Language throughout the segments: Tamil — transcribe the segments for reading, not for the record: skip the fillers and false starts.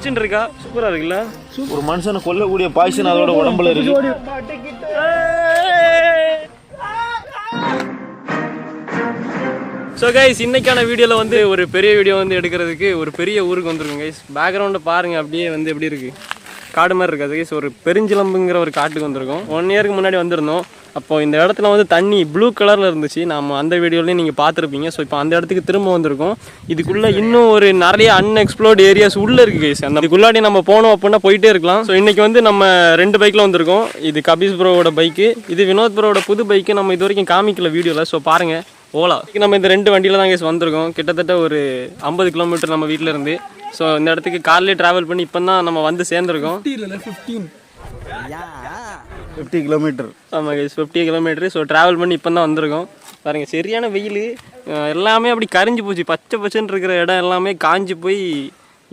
பச்சுன்னு இருக்கா, சூப்பரா இருக்குல்ல. ஒரு மனுஷனை கொல்லக்கூடிய பாய்சன் அதோட உடம்புல இருக்கு. ஸோ கைஸ், இன்னைக்கான வீடியோவில் வந்து ஒரு பெரிய வீடியோ வந்து எடுக்கிறதுக்கு ஒரு பெரிய ஊருக்கு வந்துருக்கோம் கைஸ். பேக்ரவுண்டை பாருங்கள், அப்படியே வந்து எப்படி இருக்குது, காடு மாதிரி இருக்காது கைஸ். ஒரு பெருஞ்சிலம்புங்கிற ஒரு காட்டுக்கு வந்திருக்கோம். 1 இயருக்கு முன்னாடி வந்திருந்தோம். அப்போது இந்த இடத்துல வந்து தண்ணி ப்ளூ கலரில் இருந்துச்சு. நம்ம அந்த வீடியோலையும் நீங்கள் பார்த்துருப்பீங்க. ஸோ இப்போ அந்த இடத்துக்கு திரும்ப வந்திருக்கோம். இதுக்குள்ளே இன்னும் ஒரு நிறைய அன்எக்ஸ்ப்ளோர்டு ஏரியாஸ் உள்ளே இருக்குது கைஸ். அந்த இதுக்குள்ளாடி நம்ம போனோம் அப்படின்னா போயிட்டே இருக்கலாம். ஸோ இன்றைக்கி வந்து நம்ம 2 பைக்கில் வந்திருக்கோம். இது கபீஸ் ப்ரோவோட பைக்கு, இது வினோத் ப்ரோவோட புது பைக்கு. நம்ம இது வரைக்கும் காமிக்கல வீடியோவில். ஸோ பாருங்கள், ஓலா. நம்ம இந்த 2 வண்டியில் தான் கேஸ் வந்திருக்கோம். கிட்டத்தட்ட ஒரு 50 கிலோமீட்டர் நம்ம வீட்டில் இருந்து. ஸோ இந்த இடத்துக்கு கார்லேயே ட்ராவல் பண்ணி இப்போ தான் நம்ம வந்து சேர்ந்துருக்கோம். 50 கிலோமீட்டர். ஆமாம் கேஸ், 50 கிலோமீட்டர். ஸோ ட்ராவல் பண்ணி இப்போ தான் வந்திருக்கோம். பாருங்க, சரியான வெயில், எல்லாமே அப்படி கரிஞ்சு போச்சு. பச்சை பச்சைன்னு இருக்கிற இடம் எல்லாமே காஞ்சி போய்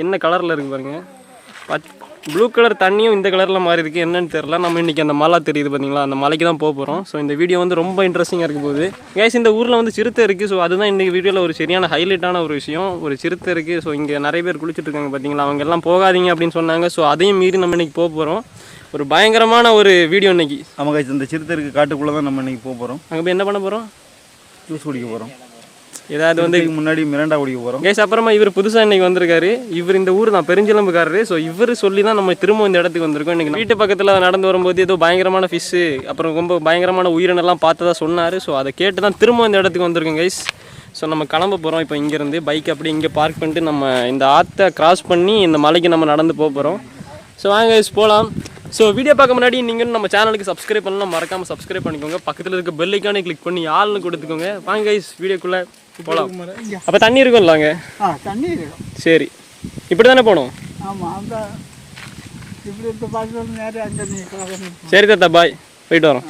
என்ன கலரில் இருக்குது பாருங்கள். ப்ளூ கலர் தண்ணியும் இந்த கலரில் மாறி இருக்குது, என்னன்னு தெரில. நம்ம இன்றைக்கி அந்த மலை தெரியுது பார்த்தீங்களா, அந்த மலைக்கு தான் போக போகிறோம். ஸோ இந்த வீடியோ வந்து ரொம்ப இன்ட்ரெஸ்டிங்காக இருக்க போகுது கேஸ். இந்த ஊரில் வந்து சிறுத்தை இருக்குது. ஸோ அதுதான் இன்றைக்கி வீடியோவில் ஒரு சரியான ஹைலைட்டான ஒரு விஷயம். ஒரு சிறுத்தை இருக்குது. ஸோ இங்கே நிறைய பேர் குளிச்சுட்டு இருக்காங்க பார்த்தீங்களா, அவங்க எல்லாம் போகாதீங்க அப்படின்னு சொன்னாங்க. ஸோ அதையும் மீறி நம்ம இன்றைக்கி போக போகிறோம். ஒரு பயங்கரமான ஒரு வீடியோ இன்றைக்கி. நம்ம கைஸ் இந்த சிறுத்தை இருக்குது காட்டுக்குள்ளே தான் நம்ம இன்றைக்கி போக போகிறோம். அங்கே போய் என்ன பண்ண போகிறோம்? ஜூஸ் குடிக்க போகிறோம். ஏதாவது வந்து முன்னாடி மிராண்டா குடிக்க போகிறோம் கேஸ். அப்புறமா இவர் புதுசாக இன்றைக்கி வந்திருக்காரு. இவர் இந்த ஊர் தான் பெருஞ்சிலம்புக்காரரு. ஸோ இவர் சொல்லி தான் நம்ம திரும்ப இந்த இடத்துக்கு வந்திருக்கோம். இன்றைக்கி வீட்டு பக்கத்தில் நடந்து வரும்போது ஏதோ பயங்கரமான ஃபிஷ்ஷு, அப்புறம் ரொம்ப பயங்கரமான உயிரினெல்லாம் பார்த்ததா சொன்னார். ஸோ அதை கேட்டு தான் திரும்ப இந்த இடத்துக்கு வந்திருக்கோம் கைஸ். ஸோ நம்ம கிளம்ப போகிறோம் இப்போ. இங்கேருந்து பைக் அப்படி இங்கே பார்க் பண்ணிட்டு நம்ம இந்த ஆற்றை கிராஸ் பண்ணி இந்த மலைக்கு நம்ம நடந்து போக போகிறோம். ஸோ வாங்க கைஸ் போகலாம். ஸோ வீடியோ பார்க்க முன்னாடி நீங்கள் நம்ம சேனலுக்கு சப்ஸ்கிரைப் பண்ணலாம், மறக்காமல் சப்ஸ்கிரைப் பண்ணிக்கோங்க. பக்கத்தில் இருக்க பெல் ஐக்கானே கிளிக் பண்ணி ஆள்னு கொடுத்துக்கோங்க. வாங்க கைஸ் வீடியோக்குள்ளே போகலாம். அப்போ தண்ணி இருக்கும்லாங்க? தண்ணி இருக்கும். சரி, இப்படி தானே போகணும்? ஆமாம், அந்த இப்படி இருக்க பார்த்து நேரம் அங்கே. சரி தாத்தா, பாய், போயிட்டு வரோம்.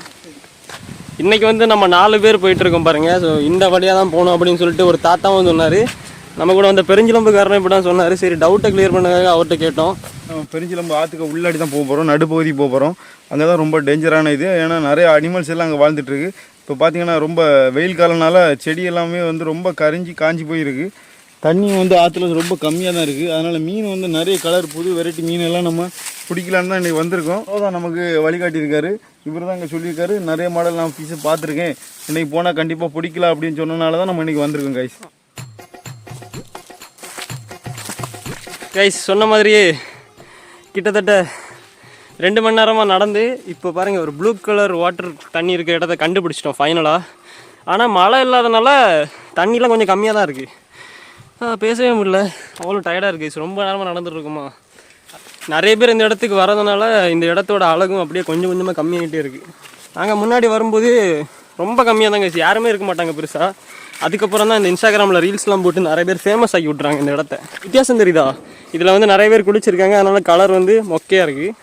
இன்றைக்கி வந்து நம்ம 4 பேர் போயிட்டுருக்கோம் பாருங்கள். ஸோ இந்த வழியாக தான் போகணும் அப்படின்னு சொல்லிட்டு ஒரு தாத்தாவும் சொன்னார். நம்ம கூட வந்த பெருஞ்சிலம்புக்காரன் இப்படி தான் சொன்னார். சரி, டவுட்டை கிளியர் பண்ணதுக்காக அவர்கிட்ட கேட்டோம். நம்ம பெருஞ்சிலம்பு ஆற்றுக்கு உள்ளாடி தான் போக போகிறோம், நடுப்பகுதி போக போகிறோம். அங்கே தான் ரொம்ப டேஞ்சரான இது. ஏன்னா நிறைய அனிமல்ஸ் எல்லாம் அங்கே வாழ்ந்துட்டுருக்கு. இப்போ பார்த்தீங்கன்னா ரொம்ப வெயில் காலனால செடி எல்லாமே வந்து ரொம்ப காஞ்சி போயிருக்கு. தண்ணி வந்து ஆற்றுல ரொம்ப கம்மியாக தான் இருக்குது. அதனால் மீன் வந்து நிறைய கலர் புது வெரைட்டி மீன் எல்லாம் நம்ம பிடிக்கலான்னு தான் இன்றைக்கி வந்திருக்கோம். அதான் நமக்கு வழிகாட்டியிருக்காரு. இவர் தான் இங்கே சொல்லியிருக்காரு, நிறைய மாடல் நான் பீஸை பார்த்துருக்கேன், இன்றைக்கி போனால் கண்டிப்பாக பிடிக்கலாம் அப்படின்னு சொன்னனால தான் நம்ம இன்றைக்கி வந்திருக்கோம் கைஸ். கைஸ் சொன்ன மாதிரியே கிட்டத்தட்ட 2 மணி நேரமாக நடந்து இப்போ பாருங்கள் ஒரு ப்ளூ கலர் வாட்டர் தண்ணி இருக்க இடத்த கண்டுபிடிச்சிட்டோம் ஃபைனலாக. ஆனால் மழை இல்லாதனால தண்ணிலாம் கொஞ்சம் கம்மியாக தான் இருக்குது. பேசவே முடியல, அவ்வளோ டயர்டாக இருக்குது. ரொம்ப நேரமாக நடந்துட்டுருக்குமா. நிறைய பேர் இந்த இடத்துக்கு வரதுனால இந்த இடத்தோட அழகும் அப்படியே கொஞ்சம் கொஞ்சமாக கம்மியாகிட்டே இருக்குது. நாங்கள் முன்னாடி வரும்போது ரொம்ப கம்மியாக தாங்க, யாருமே இருக்க மாட்டாங்க பெருசாக. அதுக்கப்புறம் தான் இந்த இன்ஸ்டாகிராமில் ரீல்ஸ்லாம் போட்டு நிறைய பேர் ஃபேமஸ் ஆகி விட்றாங்க இந்த இடத்த. வித்தியாசம் தெரியுதா? இதில் வந்து நிறைய பேர் குளிச்சிருக்காங்க, அதனால் கலர் வந்து மொக்கையாக இருக்குது.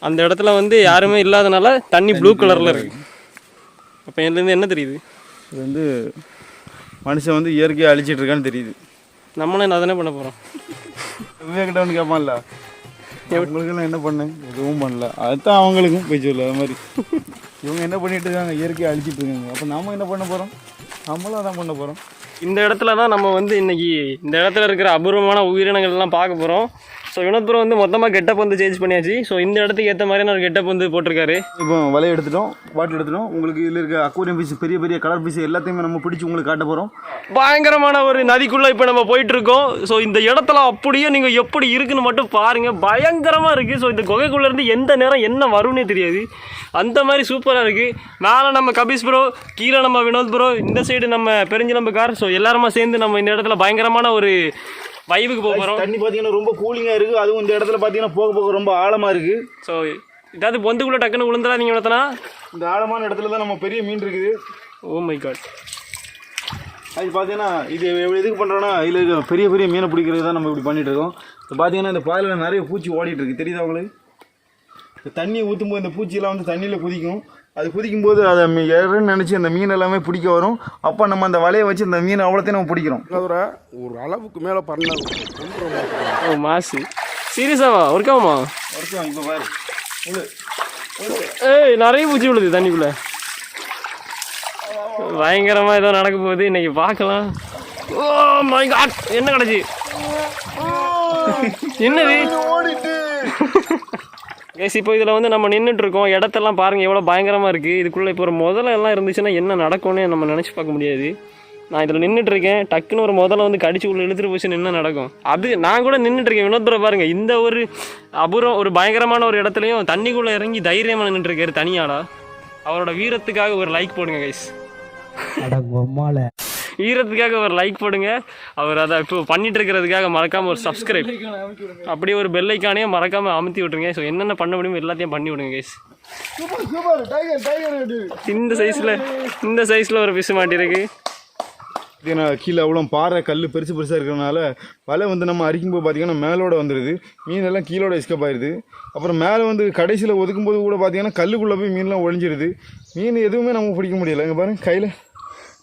அந்த இடத்துல வந்து யாருமே இல்லாதனால தண்ணி ப்ளூ கலரில் இருக்குது. அப்போ இதுலேருந்து என்ன தெரியுது? இது வந்து மனுஷன் வந்து இயற்கையாக அழிச்சிட்டு இருக்கான்னு தெரியுது. நம்மளும் என்ன தானே பண்ண போகிறோம்? விவேக்கிட்ட வந்து கேட்பான்ல, இவங்களுக்கெல்லாம் என்ன பண்ணேன்? எதுவும் பண்ணல. அதுதான் அவங்களுக்கும் போய் சொல்லு. அது மாதிரி இவங்க என்ன பண்ணிட்டு இருக்காங்க, இயற்கையை அழிச்சிட்டு இருக்காங்க. அப்போ நம்ம என்ன பண்ண போகிறோம்? நம்மளும் அதான் பண்ண போகிறோம். இந்த இடத்துல தான் நம்ம வந்து இன்றைக்கி இந்த இடத்துல இருக்கிற அபூர்வமான உயிரினங்கள்லாம் பார்க்க போகிறோம். ஸோ வினோத் ப்ரோ வந்து மொத்தமாக கெட்டப் வந்து சேஞ்ச் பண்ணியாச்சு. ஸோ இந்த இடத்துக்கு ஏற்ற மாதிரியான ஒரு கெட்டப் வந்து போட்டிருக்காரு. இப்போ வலையை எடுத்துட்டோம், பாட்டில் எடுத்துட்டோம். உங்களுக்கு இதில் இருக்க அக்வாரியம் பீஸ், பெரிய பெரிய கலர் பீஸ் எல்லாத்தையுமே நம்ம பிடிச்சி உங்களுக்கு காட்ட போகிறோம். பயங்கரமான ஒரு நதிக்குள்ளே இப்போ நம்ம போயிட்டுருக்கோம். ஸோ இந்த இடத்துல அப்படியே நீங்கள் எப்படி இருக்குன்னு மட்டும் பாருங்கள், பயங்கரமாக இருக்குது. ஸோ இந்த குகைக்குள்ளேருந்து எந்த நேரம் என்ன வரும்னே தெரியாது, அந்த மாதிரி சூப்பராக இருக்குது. மேலே நம்ம கபீஸ் ப்ரோ, கீழே நம்ம வினோத் ப்ரோ, இந்த சைடு நம்ம பெருஞ்சிலம்புக்கார். ஸோ எல்லாருமா சேர்ந்து நம்ம இந்த இடத்துல பயங்கரமான ஒரு வைவுக்கு போக போகிறோம். தண்ணி பார்த்தீங்கன்னா ரொம்ப கூலிங்காக இருக்குது. அதுவும் இந்த இடத்துல பார்த்தீங்கன்னா போக போக ரொம்ப ஆழமாக இருக்குது. ஸோ இதாவது பொந்துக்குள்ளே டக்குன்னு விழுந்துடா நீங்கள் விளத்தனா. இந்த ஆழமான இடத்துல தான் நம்ம பெரிய மீன் இருக்குது. Oh my god. அது பார்த்தீங்கன்னா இது எதுக்கு பண்ணுறோன்னா, இதில் இருக்க பெரிய பெரிய மீனை பிடிக்கிறது தான் நம்ம இப்படி பண்ணிகிட்டு இருக்கோம். இப்போ பார்த்தீங்கன்னா இந்த பாதையில் நிறைய பூச்சி ஓடிட்டு இருக்குது, தெரியுதா உங்களுக்கு? இந்த தண்ணி ஊற்றும்போது இந்த பூச்சியெல்லாம் வந்து தண்ணியில் குதிக்கும். அது குதிக்கும்போது அதை இறன்னு நினச்சி அந்த மீன் எல்லாமே பிடிக்க வரும். அப்போ நம்ம அந்த வலையை வச்சு அந்த மீன் அவ்வளோத்தையும் நம்ம பிடிக்கிறோம். ஒரு அளவுக்கு மேலே பண்ண. ஓ மாசு, சீரியஸாவா? ஒர்க்காகுமா? ஒர்க்காகும். இப்போ பாரு, ஏய் நிறைய பூச்சி விழுது தண்ணிக்குள்ளே. பயங்கரமாக ஏதோ நடக்க போகுது, இன்னைக்கு பார்க்கலாம். ஓ மை காட், என்ன கிடச்சி? என்னது கைஸ் இப்போ இதில் வந்து நம்ம நின்றுட்டு இருக்கோம். இடத்தெல்லாம் பாருங்கள் எவ்வளோ பயங்கரமாக இருக்குது. இதுக்குள்ளே இப்போ ஒரு முதல்ல எல்லாம் இருந்துச்சுன்னா என்ன நடக்கும்னு நம்ம நினச்சி பார்க்க முடியாது. நான் இதில் நின்றுட்டுருக்கேன், டக்குன்னு ஒரு முதல்ல வந்து கடிச்சு உள்ள இழுத்துட்டு போச்சுன்னு என்ன நடக்கும். அது நான் கூட நின்றுட்டுருக்கேன். வினோத்புரை பாருங்கள், இந்த ஒரு அபூர்வம் ஒரு பயங்கரமான ஒரு இடத்துலையும் தண்ணிக்குள்ளே இறங்கி தைரியமாக நின்றுட்டுருக்காரு தனியாடா. அவரோட வீரத்துக்காக ஒரு லைக் போடுங்க கைஸ். வீரத்துக்காக ஒரு லைக் போடுங்க. அவர் அதை இப்போ பண்ணிட்டு இருக்கிறதுக்காக மறக்காமல் ஒரு சப்ஸ்கிரைப், அப்படியே ஒரு பெல் ஐக்கானே மறக்காமல் அமுத்தி விட்டுருங்க. ஸோ என்னென்ன பண்ண முடியுமோ எல்லாத்தையும் பண்ணி விடுங்க கைஸ். இந்த சைஸில் ஒரு ஃபிஷ் மாட்டிருக்கு. ஏன்னா கீழே அவ்வளோ பாறை கல் பெருசு பெருசாக இருக்கிறதுனால வலை வந்து நம்ம அரிக்கும்போது பார்த்திங்கன்னா மேலோட வந்துடுது, மீனெல்லாம் கீழோட எஸ்கேப் ஆயிடுது. அப்புறம் மேலே வந்து கடைசியில் ஒதுக்கும்போது கூட பார்த்திங்கன்னா கல்லுக்குள்ளே போய் மீன்லாம் ஒழிஞ்சிருது. மீன் எதுவுமே நம்ம பிடிக்க முடியலை. இங்கே பாருங்கள் கையில்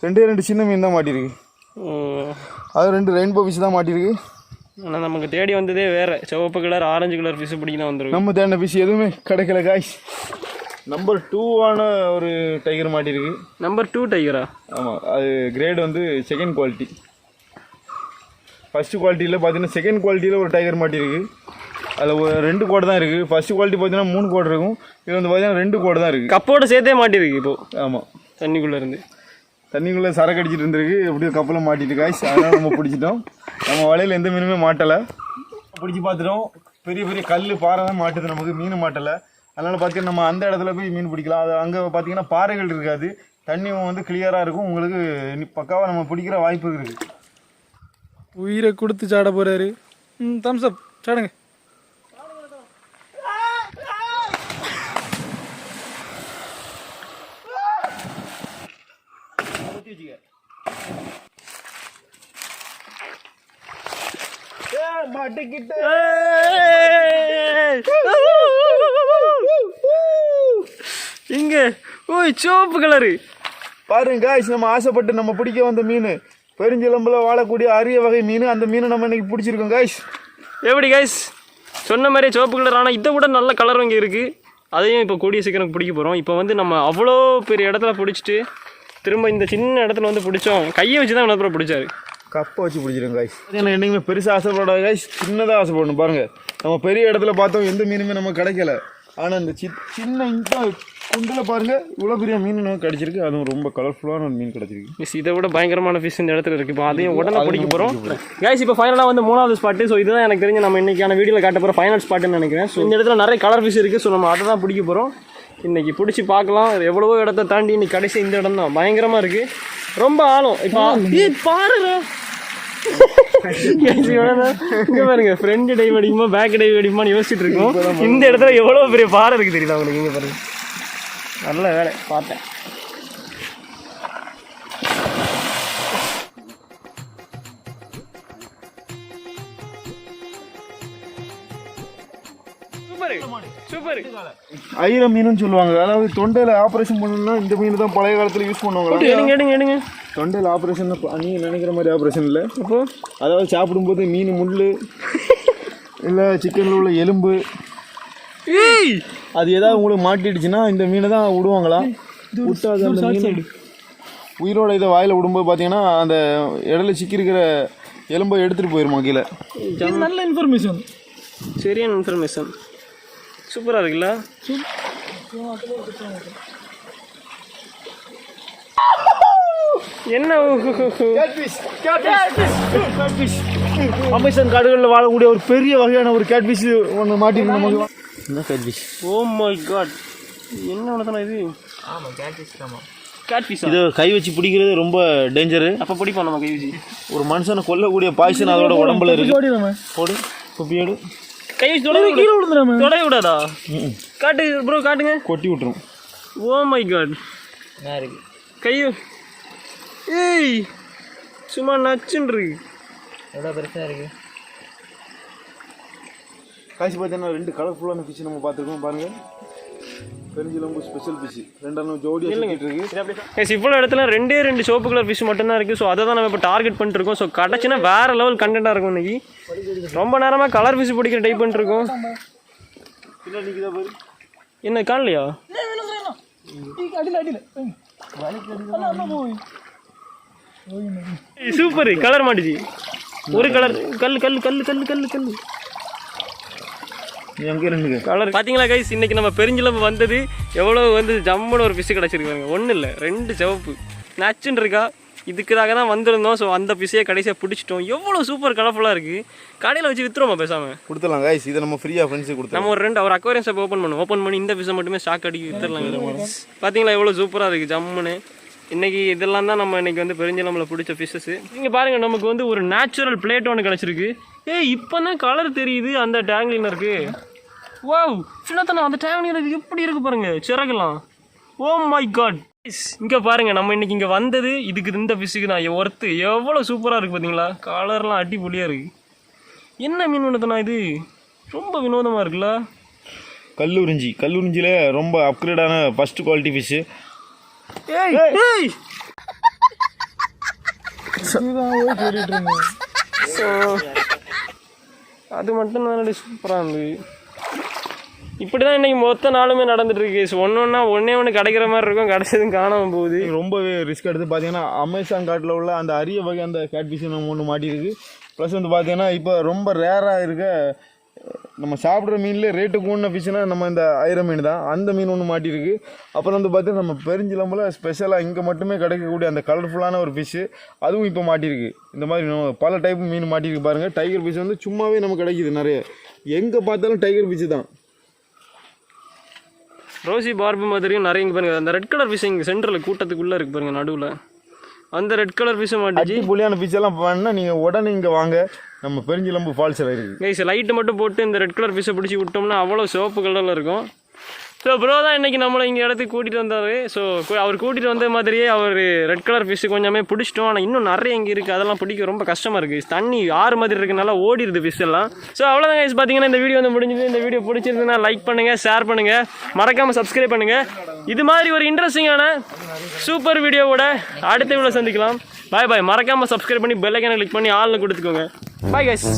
2 சின்ன மீன் தான் மாட்டிருக்கு. அது 2 ரெயின்போ ஃபிஷ் தான் மாட்டிருக்கு. ஆனால் நமக்கு தேடி வந்ததே வேறு சிவப்பு கலர் ஆரஞ்சு கலர் ஃபிஷ் பிடிக்க தான் வந்துருக்கு. நம்ம தேடின ஃபிஷ் எதுவுமே கிடைக்கல காய்ஸ். நம்பர் 2 ஒரு டைகர் மாட்டிருக்கு. நம்பர் 2 டைகரா? ஆமாம், அது கிரேட் வந்து செகண்ட் குவாலிட்டி. ஃபஸ்ட்டு குவாலிட்டியில் பார்த்தீங்கன்னா செகண்ட் குவாலிட்டியில் ஒரு டைகர் மாட்டிருக்கு. அதில் 2 கோடு தான் இருக்குது. ஃபஸ்ட்டு குவாலிட்டி பார்த்தீங்கன்னா 3 கோடு இருக்கும். இது வந்து பார்த்தீங்கன்னா 2 கோடு தான் இருக்குது. கப்போட சேர்த்தே மாட்டிருக்கு இப்போது. ஆமாம், தண்ணிக்குள்ளே சரக்கு அடிச்சிட்டு இருந்திருக்கு. எப்படியும் கப்பலில் மாட்டிட்டு காய்ஸ். அதனால் நம்ம பிடிச்சிட்டோம். நம்ம வலையில் எந்த மீனுமே மாட்டலை. பிடிச்சி பார்த்துட்டோம். பெரிய பெரிய கல் பாறை தான் மாட்டுது, நமக்கு மீன் மாட்டலை. அதனால் பார்த்தீங்கன்னா நம்ம அந்த இடத்துல போய் மீன் பிடிக்கலாம். அது அங்கே பார்த்தீங்கன்னா பாறைகள் இருக்காது, தண்ணி வந்து கிளியராக இருக்கும். உங்களுக்கு பக்காவாக நம்ம பிடிக்கிற வாய்ப்பு இருக்குது. உயிரை கொடுத்து சாட போகிறாரு. தம்ஸ் அப் சாடுங்க. இங்க ஓய் சிவப்பு கலரு பாருங்க காய்ஸ். நம்ம ஆசைப்பட்டு நம்ம பிடிக்க வந்த மீன் பெருஞ்சிலம்புல வாழக்கூடிய அரிய வகை மீன். அந்த மீனை நம்ம இன்னைக்கு பிடிச்சிருக்கோம் காய்ஸ். எப்படி காய்ஸ் சொன்ன மாதிரியே சிவப்பு கலர், ஆனால் இதை விட நல்ல கலர் இங்கே இருக்குது. அதையும் இப்போ கூடிய சீக்கிரம் பிடிக்க போகிறோம். இப்போ வந்து நம்ம அவ்வளோ பெரிய இடத்துல பிடிச்சிட்டு திரும்ப இந்த சின்ன இடத்துல வந்து பிடிச்சோம். கையை வச்சு தான் வினோத்புரை பிடிச்சாரு. கப்பை வச்சு பிடிச்சிருக்கோம் காய்ஸ். ஏன்னா என்றைக்குமே பெருசாக ஆசைப்படாத காய்ஸ், சின்னதாக ஆசைப்படணும். பாருங்கள், நம்ம பெரிய இடத்துல பார்த்தோம், எந்த மீனுமே நம்ம கிடைக்கல. ஆனால் இந்த சின்ன இந்த குண்டில் பாருங்கள் இவ்வளோ பெரிய மீன் நமக்கு கிடச்சிருக்கு. அதுவும் ரொம்ப கலர்ஃபுல்லான ஒரு மீன் கிடச்சிருக்கு. மிஸ் இதை விட பயங்கரமான ஃபிஷ் இந்த இடத்துல இருக்குது. இப்போ அதையும் உடனே பிடிக்க போகிறோம் காய்ஸ். இப்போ ஃபைனலாக வந்து 3வது ஸ்பாட்டு. ஸோ இதுதான் எனக்கு தெரிஞ்சு நம்ம இன்றைக்கான வீடியோவில் காட்ட போகிற ஃபைனல் ஸ்பாட்டுன்னு நினைக்கிறேன். ஸோ இந்த இடத்துல நிறைய கலர் ஃபிஷ் இருக்குது. ஸோ நம்ம அதை தான் பிடிக்க போகிறோம். இன்றைக்கி பிடிச்சி பார்க்கலாம். எவ்வளவோ இடத்த தாண்டி இன்னைக்கு கடைசி இந்த இடம் தான் பயங்கரமாக இருக்குது. ரொம்ப ஆழம். இப்போ பாருங்க இங்கே பாருங்க, ஃப்ரண்ட் டைவ் அடிக்குமா பேக் டைவ் அடிக்குமான்னு யோசிச்சுட்டு இருக்கோம். இந்த இடத்துல எவ்வளோ பெரிய பாறை இருக்குது தெரியல உங்களுக்கு. இங்கே பாருங்க, நல்ல வேலை பார்த்தேன். சூப்பர். ஐர மீன் சொல்லுவாங்க. அதாவது தொண்டையில் ஆப்ரேஷன் பண்ணணும்னா இந்த மீன் தான் பழைய காலத்தில் யூஸ் பண்ணுவாங்க. எடுங்க. தொண்டையில் ஆப்ரேஷன் நீங்கள் நினைக்கிற மாதிரி ஆப்ரேஷன் இல்லை. அப்போ அதாவது சாப்பிடும்போது மீன் முள் இல்லை சிக்கனில் உள்ள எலும்பு அது ஏதாவது உங்களுக்கு மாட்டிடுச்சுன்னா இந்த மீனை தான் விடுவாங்களா. விட்டாது அந்த மீன் உயிரோட இதை வாயில் விடும்போது பார்த்தீங்கன்னா அந்த இடையில சிக்கிருக்கிற எலும்பை எடுத்துகிட்டு போயிருமா கீழே. நல்ல இன்ஃபர்மேஷன், சரியான இன்ஃபர்மேஷன். சூப்பராக இருக்குல்ல. என்ன அமேசான் காடுகளில் வாழக்கூடிய ஒரு பெரிய வகையான ஒரு கேட்ஃபிஷ் ஒன்று மாட்டிருக்கு நமக்கு. என்ன கேட்ஃபிஷ்? ஓ மை காட், என்ன ஒன்று இது? ஆமாம், கேட்ஃபிஷ் தான். கேட்ஃபிஷ் இது கை வச்சு பிடிக்கிறது ரொம்ப டேஞ்சரு. அப்போ பிடிப்போம் நம்ம கை வச்சு. ஒரு மனுஷனை கொல்லக்கூடிய பாய்சன் அதோட உடம்புல இருக்கு. போடு குப்பியோடு கை வச்சு கீழே விழுந்துடாம தொடைய விடாதா? காட்டு ப்ரோ, காட்டுங்க. கொட்டி விட்டுரும். ஓ மை காட், கை ஏய் சும்மா நச்சுன்னு இருக்கு. எவ்வளோ பெருசாக இருக்கு காய்ச்சி. பார்த்தீங்கன்னா 2 கலர்ஃபுல்லான ஃபிஷ் நம்ம பார்த்துருக்கோம். பாருங்கள், பெருஞ்சிலம்பு ஸ்பெஷல் ஃபிஷ் 2 ஜோடியாக இருக்கு. இவ்வளோ இடத்துல 2 சிவப்பு கலர் ஃபிஷ் மட்டும்தான் இருக்குது. ஸோ அதை தான் நம்ம இப்போ டார்கெட் பண்ணிட்டுருக்கோம். ஸோ கிடச்சின்னா வேறு லெவல் கண்டென்ட்டாக இருக்கும். இன்னைக்கு ரொம்ப நேரமாக கலர் ஃபிஷ் பிடிக்கிற டைப் பண்ணிட்டுருக்கோம். என்ன காணலையா? Super colour மாட்டுச்சு. ஒரு கலர் கல் கல் கல் கல் கல் கல் நீ அங்கே இருந்துங்க. கலர் பார்த்தீங்களா கைஸ், இன்னைக்கு நம்ம பெருஞ்சிலம்பு வந்தது எவ்வளோ வந்து ஜம்முன்னு ஒரு ஃபிஷ் கிடச்சிருக்காங்க. ஒன்றும் இல்லை, 2 சிவப்பு நச்சுன்னு இருக்கா. இதுக்காக தான் வந்திருந்தோம். ஸோ அந்த ஃபிஷ்ஷையை கடைசியாக பிடிச்சிட்டோம். எவ்வளோ சூப்பர் கலர்ஃபுல்லாக இருக்குது. கடையில் வச்சு விற்றுருமா பேசாமல்? கொடுத்துடலாம் கைஸ், இதை நம்ம ஃப்ரீயாக ஃப்ரெண்ட்ஸுக்கு கொடுத்துலாம். நம்ம ஒரு அக்வேரியம் ஷாப் ஓப்பன் பண்ணி இந்த ஃபிஷ்ஷை மட்டுமே ஸ்டாக் அடிக்க விற்றுலாம். பார்த்தீங்களா எவ்வளோ சூப்பராக இருக்குது ஜம்முன்னு. இன்றைக்கி இதெல்லாம் தான் நம்ம இன்றைக்கி வந்து பெருஞ்சிலம்பில் பிடிச்ச ஃபிஷ்ஷஸ். நீங்கள் பாருங்கள், நமக்கு வந்து ஒரு நேச்சுரல் பிளேட் ஒன்று கிடச்சிருக்கு. இப்போ தான் கலர் தெரியுது அந்த டேங்க்லினருக்கு. வாவ், சின்னத்தனம் அந்த டேங்க்லினருக்கு எப்படி இருக்குது பாருங்கள், சிறகுலாம். ஓ மை காட். இங்கே பாருங்கள், நம்ம இன்றைக்கி இங்கே வந்தது இதுக்கு, இந்த ஃபிஷ்ஷுக்கு தான் ஒர்த்து. எவ்வளோ சூப்பராக இருக்குது பார்த்தீங்களா, கலர்லாம் அடிப்பொலியாக இருக்குது. என்ன மீன் வினோதனா இது, ரொம்ப வினோதமாக இருக்குல்ல. கல்லூரிஞ்சியில் ரொம்ப அப்கிரேடான ஃபஸ்ட்டு குவாலிட்டி ஃபிஷ்ஷு. ஏய் ஏய், அது மட்டும் தான் சூப்பராக இருந்தது. இப்படி தான் இன்றைக்கி மொத்த நாளுமே நடந்துட்டு இருக்கு. ஒன்றே ஒன்று கிடைக்கிற மாதிரி இருக்கும், கிடைச்சதும் காணாமல் போகுது. ரொம்பவே ரிஸ்க் எடுத்து பார்த்தீங்கன்னா அமேசான் காட்டில் உள்ள அந்த அரிய வகை அந்த கேட் ஃபிஷ் நம்ம ஒன்று மாட்டியிருக்கு. ப்ளஸ் வந்து பார்த்தீங்கன்னா இப்போ ரொம்ப ரேராக இருக்க நம்ம சாப்பிட்ற மீன்லேயே ரேட்டு கூடின ஃபிஷ்னால் நம்ம இந்த ஐர மீன் தான். அந்த மீன் ஒன்று மாட்டியிருக்கு. அப்புறம் வந்து பார்த்தீங்கன்னா நம்ம பெருஞ்சிலம்பில் ஸ்பெஷலாக இங்கே மட்டுமே கிடைக்கக்கூடிய அந்த கலர்ஃபுல்லான ஒரு ஃபிஷ்ஷு, அதுவும் இப்போ மாட்டியிருக்கு. இந்த மாதிரி பல டைப் மீன் மாட்டியிருக்கு பாருங்கள். டைகர் ஃபிஷ் வந்து சும்மாவே நமக்கு கிடைக்கிது நிறைய, எங்கே பார்த்தாலும் டைகர் ஃபிஷ்ஷு தான். ரோசி பார்பு மாதிரியும் நிறைய இங்கே பாருங்கள். அந்த ரெட் கலர் ஃபிஷ் இங்கே சென்டரில் கூட்டத்துக்குள்ளே இருக்குது பாருங்கள், நடுவில் அந்த ரெட் கலர் ஃபிஷ்ஷை மாட்டிச்சு. புள்ளியான ஃபிஷ் எல்லாம் பண்ணால் நீங்கள் உடனே இங்கே வாங்க, நம்ம பெருஞ்சிலம்பு ஃபால்ஸில் இருக்குது கைஸ். லைட்டு மட்டும் போட்டு இந்த ரெட் கலர் ஃபிஷ்ஷை பிடிச்சி விட்டோம்னா அவ்வளோ சிவப்பு கலரில் இருக்கும். ஸோ ப்ரோ தான் இன்றைக்கி நம்மளை இங்கே இடத்துக்கு கூட்டிகிட்டு வந்தார். ஸோ அவர் கூட்டிகிட்டு வந்த மாதிரியே அவர் ரெட் கலர் ஃபிஷ்ஷு கொஞ்சமே பிடிச்சிட்டோம். ஆனால் இன்னும் நிறைய இங்கே இருக்குது, அதெல்லாம் பிடிக்க ரொம்ப கஷ்டமாக இருக்குது. தண்ணி ஆறு மாதிரி இருக்குனால ஓடிடுது ஃபிஷ் எல்லாம். ஸோ அவ்வளோதான் கைஸ், பார்த்தீங்கன்னா இந்த வீடியோ வந்து முடிஞ்சது. இந்த வீடியோ பிடிச்சிருந்ததுன்னா லைக் பண்ணுங்கள், ஷேர் பண்ணுங்கள், மறக்காமல் சப்ஸ்கிரைப் பண்ணுங்கள். இது மாதிரி ஒரு இன்ட்ரெஸ்டிங்கான சூப்பர் வீடியோவோட அடுத்த வீடியோ சந்திக்கலாம். பாய் பாய். மறக்காமல் சப்ஸ்கிரைப் பண்ணி பெல் ஐக்கானை கிளிக் பண்ணி ஆள்னு கொடுத்துக்கோங்க. Bye guys.